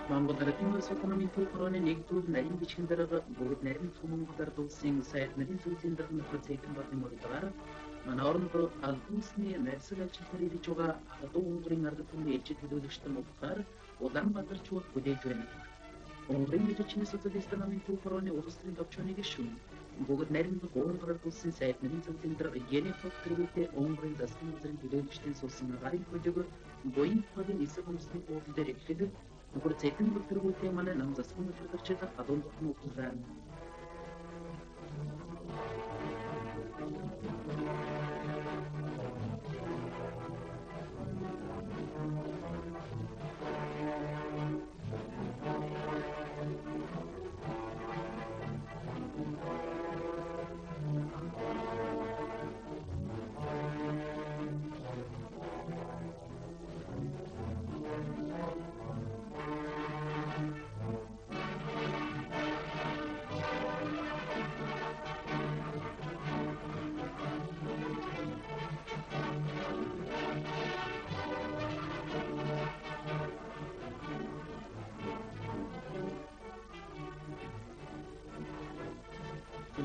Монгол Арабын улс экономийн төвхөрөний нэгдүгээр нарийн бичгийн дарга бүгд нарийн Монголоор дуулсан сайд нарийн зүйлийн дарга нөхөд цэйтэн болон мөрөөр манай орондоо албансны нарсаг ажилтнаар ирж байгаа хадуу Унгарын ард түмний ээлжид төлөөлөгчтэй мөхөөр Улаанбаатар чуулга бүдээж байна. Унгарын бичгийн социалист намын төвхөрөний улсын төвчнийг шүүн бүгд нарийн Унгараар дуулсан сайд нарийн зүйлийн дарга Енефов тэргүүтээ Унгарын засгийн газрын төлөөлөгчдийн суусан гарын хөдөг буян хадын эсрэг хүмүүсийн уулан дээр ихэд Нөхөр цэйтэн бүртгүүтээ манай нам засгийн хөтөлбөрчид хадуун дотн уулзсан.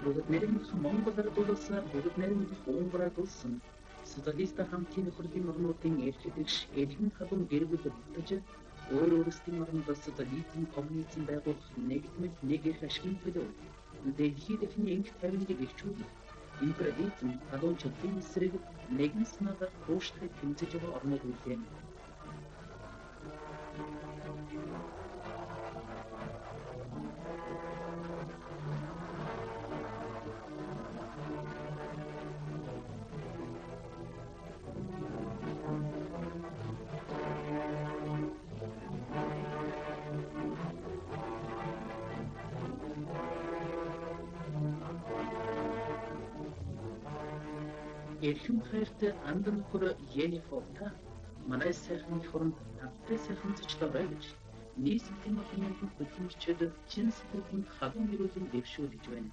Бүгд нарийн Монголоор дуулсан бүгд нарийн Унгараар дуулсан социалист хамтын нөхрийн орнуудын эрхлэгч элхэн хадун гэрбэл бүтэж өөр өөрсдийн оронд социализм коммунизм байгуулах нэгдмэл нэг их ашигын төлөө дэлхийд дахины энх тавилыг ирчүүд империализм хадун чөлтийн эсрэг нэгэн санаагаар хууштай тэмцэж байгаа орнууд үлдээн. Эрхэм хайртай андан нөхөр Енефовта манай сайхан хуранд тавтай сайхан зочлоо гэж нийслэлийн олон хөдөлмөрчид чин сэтгэлийн хадун нэрүүдэн дэвшүүлж байна.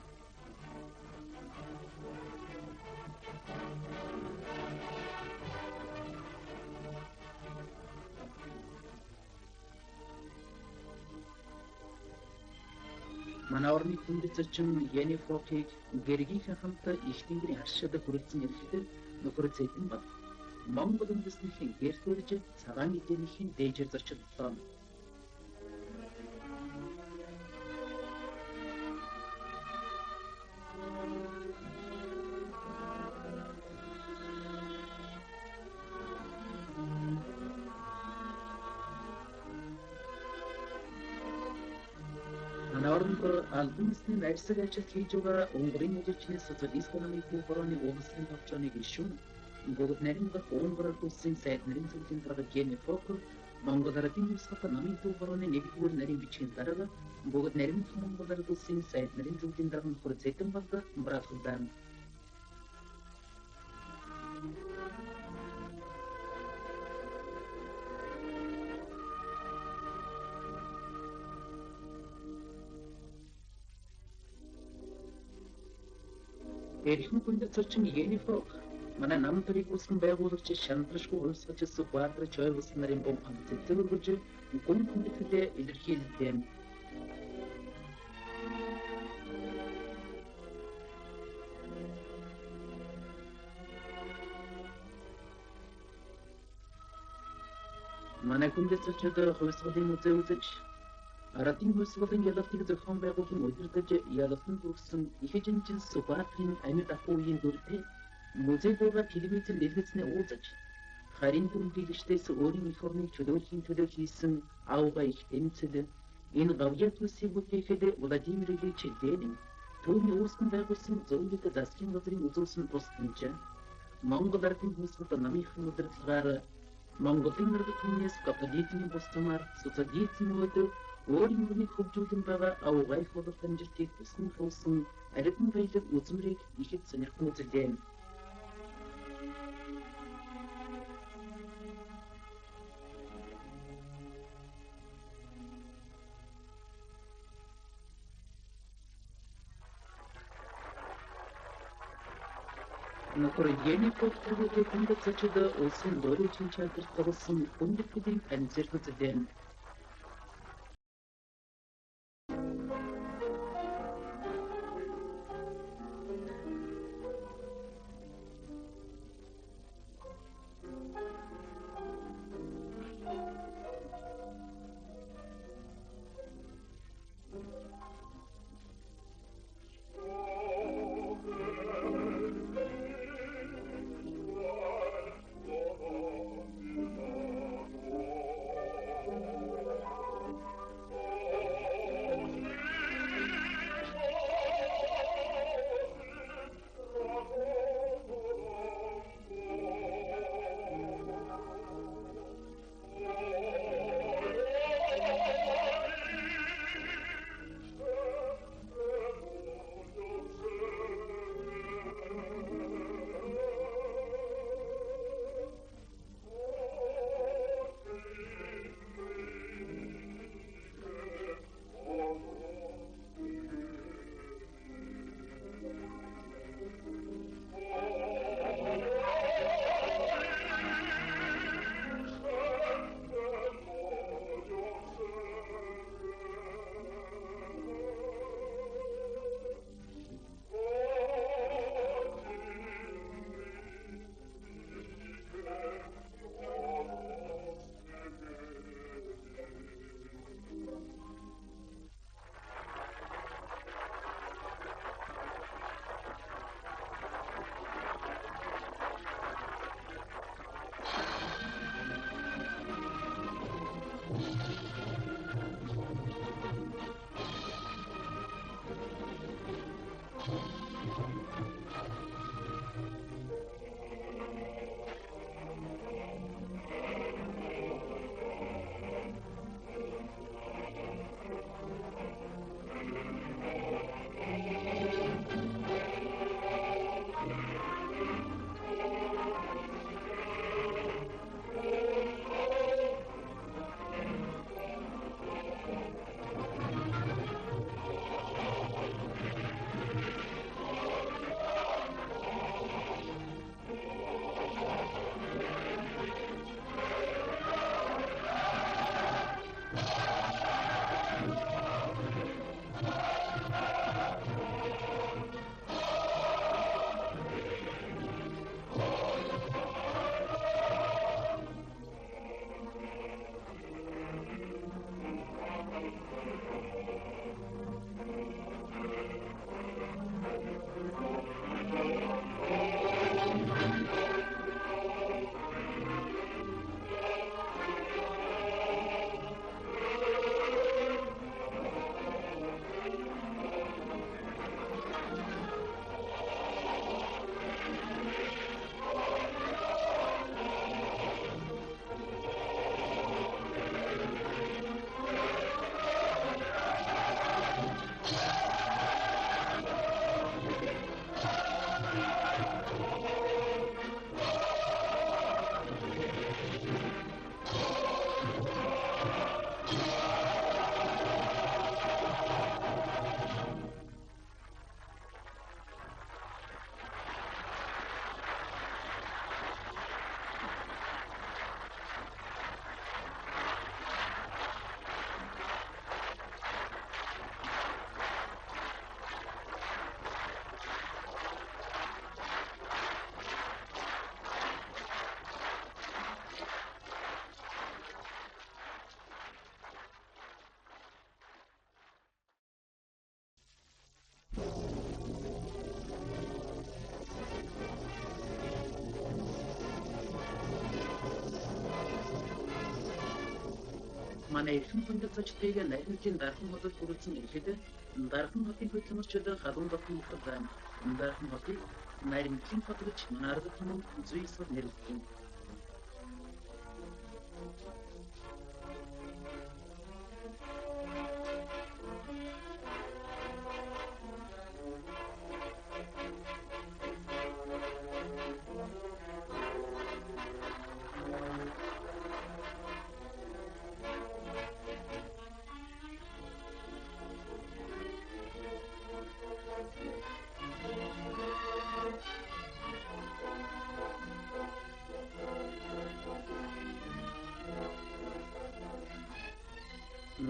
Манай орны хүндэт зочин Енефовыг гэргийнхээ хамт их тэнгэрийн хашаад хүрэлцэн ирэхэд нөхөр цэйтэн баг Монгол үндэстнийхэн гэртөрж цагаан эднийхэн дээжээр зорчлоо. Оронд албансны нарсаг ажил хийж байгаа Унгарын үжигчний социалист намын төвхөрөний улсын төвчнийг ишүүн бүгд нарийн Унгараар дуулсан сайд нарийн зүйлийн дарга Енефов Монгол Арабын улс намын төвхөрөний нэгдүгээр нарийн бичгийн дарга бүгд нарийн Монголоор дуулсан сайд нарийн зүйлийн дарга нөхөр цэйтэн баг браахдан. Эрхэм хүндэт зочин Енефов манай нам төрийг үүсгэн байгуулагч шантрашгүй улсч Сүхбаатар чойвс нарын бомб зэтгүүргэж гүн хүндэтгэлээ илэрхийлдэв. Манай хүндэт зочид хувьсгалын үзээ үзэж Аратын хувьсгалын ялалтыг зохион байгуулан удирдах ялалтанд хүрсэн их эзэмшил Сүхбаатарын амьд ах үеийн дүртэй музейдээ телевизээр дэлгэцнээ уулзаж харин дүнлэгчдээс өөрийн эх орныг чөлөөлөхийн төлөө хийсэн аавга их тэмцэл энэ гавьяат үсийг бүтээхэд Владимир Ильич Ленин түүний үүсгэн байгуулсан зөвлөлт засгийн газрын үзүүлсэн тус хэмжээ Монгол Ардын хувьсгал намынхан удирдлагаар Монголын ард түмнээс капитализмын бусдамаар социализмд өөрийн өрийг хөгжүүлэн байгаа аавгай худал амжилтыг хүснэ хуусан арибан баялаг үзмэрийг ихэд сонирхон үзэлээ. Нөхөр Енефов тэргүүтээ хүндэт зочид улсын дөрөвчийн чадвар тоглосон хүндэтгэлийн танилцуулга үзэлээ. манай эрхэм хүндэт зочдыг найрамдын дархан хотод хүргэсэн ирэхэд дархан хотын хөдөлмөрчид халуун дотны нөхөд байна. Дархан хотыг найрамдлын хот гэж манай ард түмэн зүйсээр нэрлэдэг.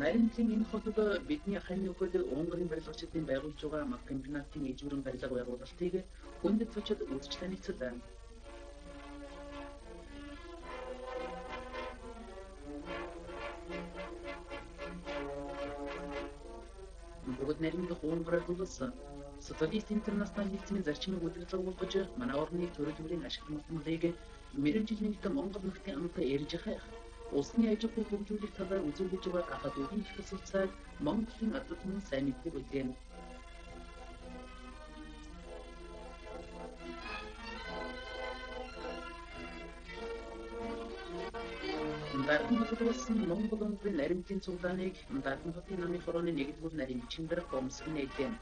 Найрамдлын энэ хотод бидний хань нөхөд Унгарын барилгачдын байгуулж байгаа мах комбинатын ижүүрэн барилга байгуулалтыг хүндэт зочид үзэж танилцсан. Бүгд найрамдах Унгараар дуулсан Социалист интернационал хэлцээний зарчмыг удирдлага болгож манай орны төрөлмөрийн ашиг материалыг мэрэгжил нэгдсэн Монгол нөхдийн амтай ярьж хайх. Улсны аж ахуйг хөгжүүлэх талаар үзүүлж байгаа ахадуудын их тусалцааг Монголын ард түмэн сайн мэддэг үлдээн. Дархан хотод болсон Монгол Унгарын найрамдлын цуглааныг Дархан хотын намын хорооны 1-р нарийн бичгийн дээр гомсгон нээлтэн.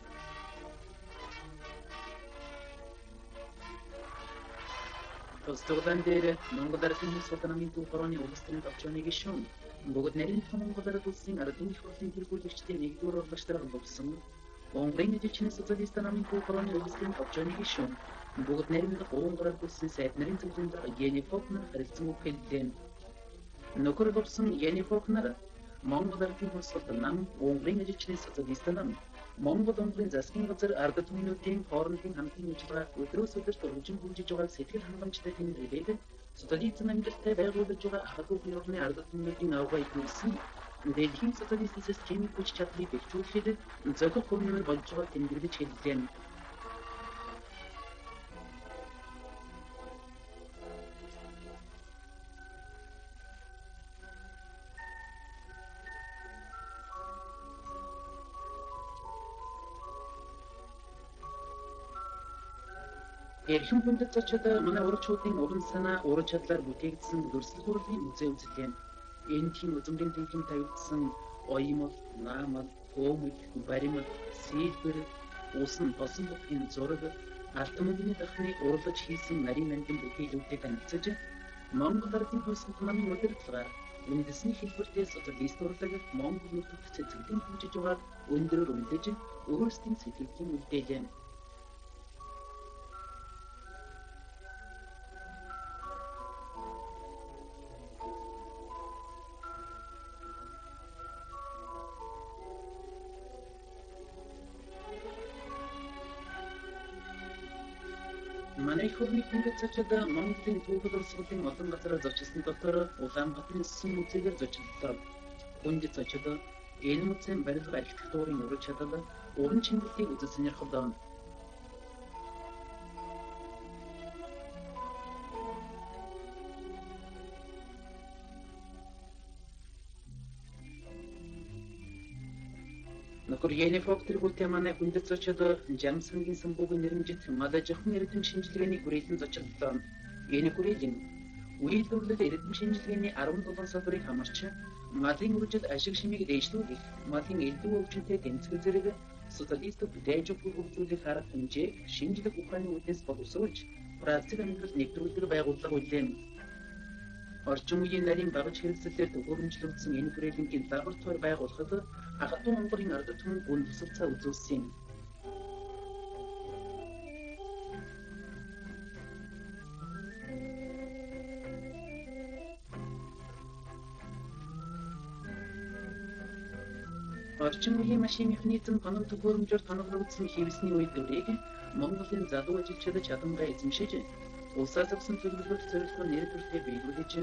Тусдагдан дээр Монгол Ард түмэн султанамын төв хорооны улс төрийн төвчөөний гишүүн бүгд найрамдах Монгол Ард улсын ардын их хурлын тэргүүлэгчдийн 1-р урлагчдаар болсон. Унгарын эзэлчний социалист намын төв хорооны улс төрийн төвчөөний гишүүн бүгд найрамдах Унгар Ард улсын сайд нарын зөвлөмдөр Яни Фокнер харилцан өгүүлсэн. Нөхөр болсон Яни Фокнер Монгол Ардын султан нам Унгарын эзэлчний социалист нам Монгол Унгарын засгийн газар ард түмнүүдийн хоорондын хамтын ажиллагааг өдрөөс өдөрт хөгжин хөгжиж байгааг сэтгэл хангамжтай тэмдэглээд социализм амжилттай байгуулж байгаа ахадуудын орны ард түмнүүдийн авгаа ихнүүлсэн. Дэлхийн социалист системийн хүч чадлыг бэхжүүлэхэд зөвхөн хөрмөр болж байгааг тэмдэглэж хэллээ. Эрхэм хүндэт зочид манай урагчдын уран санаа, уран чадлаар бүтээгдсэн дүрслэл хурлын музей үзлээ. Энэ тийм үзмрийн тэнхим тавигдсан оёмол, наамал, хөөгөл, баримал, сэлбэр, усан, тосон бүхний зураг, алтан мөдөний дахны урлаж хийсэн нарийн мандын бүтээлүүдтэй танилцаж, Монгол Ардын хойсолт намын удирдлагаар үндэсний хэлбэртэй социалист урлаг Монгол нутагт цэцэгдэн хөгжиж байгааг өндөрөөр үнэлж, өөрсдийн сэтгэлийн үлдээлээ. Манай их хурлын хүндэт зочид Монголын түүхэл улсуудын олон газараар зочилсон дотор Улаанбаатарын Сүм музейгээр зочиллоо. Хүндэт зочид энэ музейн барилга архитектурын уран чадал, уран чиглэлийг үзэж сонирхолтой. Нөхөр Яни Фоктер бүтээн манай хүндэт зочид Жамсангийн самбуугийн нэрмжит Малажхан эрдэм шинжилгээний хүрээлэн зочиллоо. Энэ хүрээлэн үйлдвэрлэл эрдэм шинжилгээний 17 салбарыг хамарч малын үржил ашиг шимийг дэвшлүүлэх, малын элдв өвчнөд тэмцэх зэрэг социалист бүтээж өгөх хөгжүүлэх арга хэмжээг шинжлэх ухааны үүднээс боловсруулж, практик амьдрал нэвтрүүлэх байгууллага үлдээн. Орчин үеийн нарийн багаж хэрэгслээр төвөөрөмжлөгдсөн энэ хүрээлэнгийн лаборатори байгуулахад ахадун Унгарын ард түмэн гүн тусалцаа үзүүлсэн. Орчин үеийн машин механизм тоног төхөөрөмжөөр тоноглогдсон хэвсний үед үрийг Монголын залуу ажилчид чадамжаа эзэмшиж, улсаас авсан төлөвлөлт зорилгоор нэр төрөлтэй биелүүлж,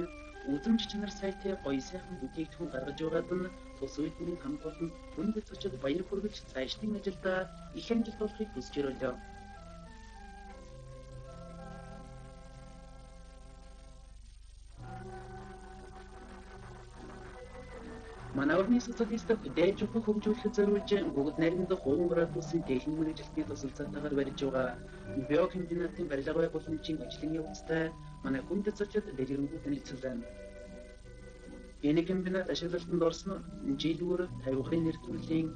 үзэмж чанар сайтай гоё сайхан бүтээгдэхүүн гаргаж байгаад нь тус үйлдвэрийн хамт олон хүндэт зочид баяр хүргэж цаашдын ажилдаа их амжилт олохыг хүсэж ирлээ. Манай орны социалистууд дээд жухаг хөгжүүлэхэд зориулж бүгд найрамдах хуураад тусын техник мэргэжилтний тусалцаатаагаар барьж байгаа биокомбинатын барилга байгууламжийн ажлын явцтай манай хүндэт зочид дэлгэрэнгүй танилцуулна. Энэ комбинат ашиглалтанд орсноор жилүүр тавихын нэр төрлийн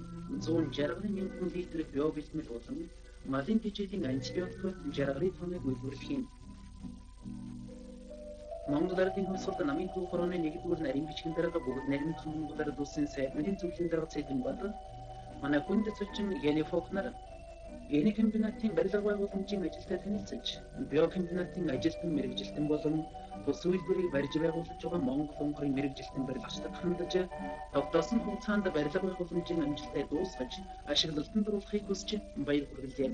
160 мянган литр биобэлтгэл болон малын тэжээлийн антибиотик 60 тонныг үйлдвэрлэх юм. Монгол Ардын хөлсөлт намын түүхрооны нэгдүгээр нарийн бичгийн дарга бүгд наримдах Монгол Ард улсын сайдны зөвлөлийн дарга цэдэн бод манай хүндэт зочин Яни Фокнер энэ комбинатын барилга байгууламжийн ажилтай танилцж биокомбинатын ажилтан мэргэжилтэн болон тус үйлдвэрийг барьж байгуулж байгаа Монгол Унгарын мэргэжилтэн барилгачтай хандаж тогтоосон хугацаанд барилга байгууламжийн амжилттай дуусгаж ашиглалтанд оруулахыг хүсч баяр хүргэлээ.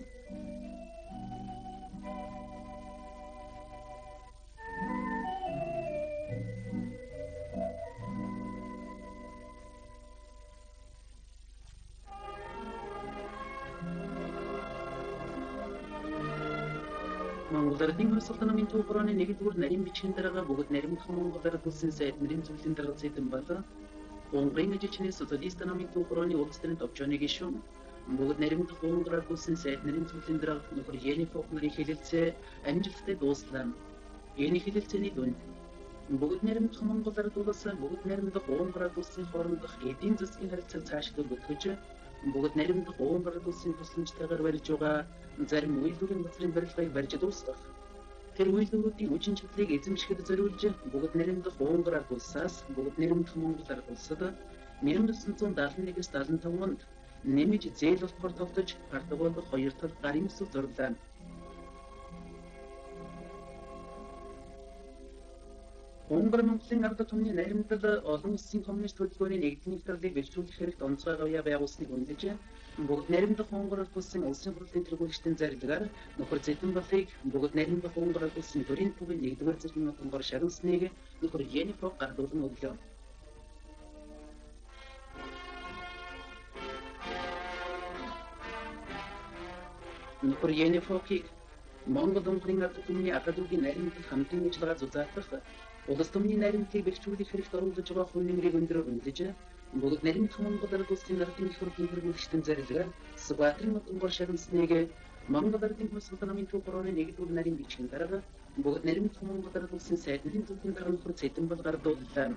Монгол Ардын хөлсөлт намын түүхрооны нэгдүгээр нарийн бичгийн дарга бүгд наримдах Монгол Ард улсын сайдны зөвлөлийн дарга цэдэн бод Унгарын ажилчны социалист намын түүхрооны улс төрийн төвчөөний гишүүн бүгд наримдах Монгол Ард улсын сайдны зөвлөлийн дарга нөхөр Яни Фокнерийн хэлэлцээ амжилттай дуслаа. Энэ хэлэлцээний дүн бүгд наримдах Монгол Ард улс бүгд наримдах Монгол Ард улсын хоорондох эдийн засгийн харилцааг цаашдаа бүтгэж бүгд наримдах Монгол Ард улсын тусламжтайгаар барьж байгаа зарим үйлдвэрийн газрын барилгыг барьж дуусгах. Тэр үйлдвэрүүдийн үчин чадлыг эзэмшихэд зориулж бүгд наримдах Монгол Ард улсаас бүгд наримдах Монгол Ард улсад 1971-с 75 онд нэмж зээл болохоор тогтож Португалид 2 дахь гарын өсөлт зорлоо. Унгар Монголын ард түмний наримдал олон улсын коммунист хөтөлбөрийн нэгдлийн нэвтрүүлгийг бэлтжүүлэх хэрэгт онцгой гавьяа байгуулсныг үнэлж бүгд наримдах Монгол улсын улсын хурлын тэргүүлэгчдийн зарилгаар нөхөр Зэдэн Балыг бүгд наримдах Монгол улсын төрийн төвийн нэгдүгээр зэргийн тунгар шагналсныг нөхөр Яни Фок гардуулан өглөө. Нөхөр Яни Фокийг Монгол Унгарын ард түмний академийн наримдал хамтын ажиллагаа зузаатах улс төмний наримдлыг бэлтжүүлэх хэрэгт оруулж байгаа хүн нэмрийг өндөрөөр үнэлж бүгд наримдах Монгол Ард улсын ардын их хурлын тэргүүлэгчдийн зарилгаар Сүбаатарын тунгар шагналсныг Монгол Ардын хөлсөлт намын түүхрооны нэгдүгээр нарийн бичгийн дарга бүгд наримдах Монгол Ард улсын сайдны зөвлөлийн дарга нөхөр Цэдэн Бол гардууллаа.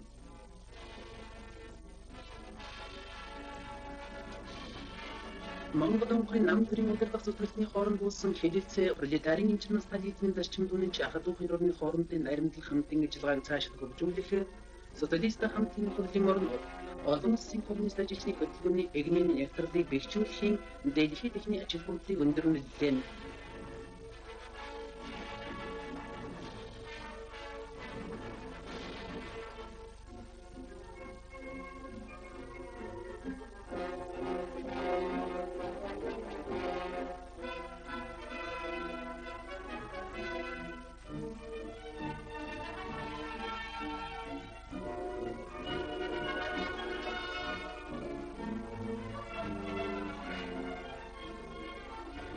Монгол Унгарын нам төрийн удирдах зүтгэлтний хооронд болсон хэлэлцээ пролетарын эмчнэр сталинизмын зарчим дүүнэн чахад ухын орны хоорондын наримдал хамтын ажиллагааг цаашид хөгжүүлэх социалист хамтын хурлын орнд олон улсын коммунист ажилчны хөтөлбөрийн эгнийн нэвтрүүлгийг бэхжүүлэхийн дэлхийн техникийн ажил хөдөлгөөнийг өндөрүүлжээ.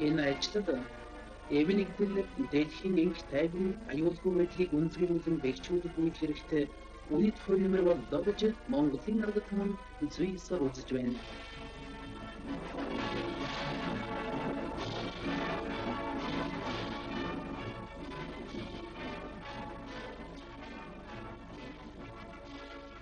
Энэ ажилд эвнэгдэл дэлхийн инх тайван аюулгүй байдлыг үнэлгэрүүлэн бэхжүүлэх үйл хэрэгтэй үнэт хөрөмөр болдог гэж Монголын ард түмэн зүйсээр үзэж байна.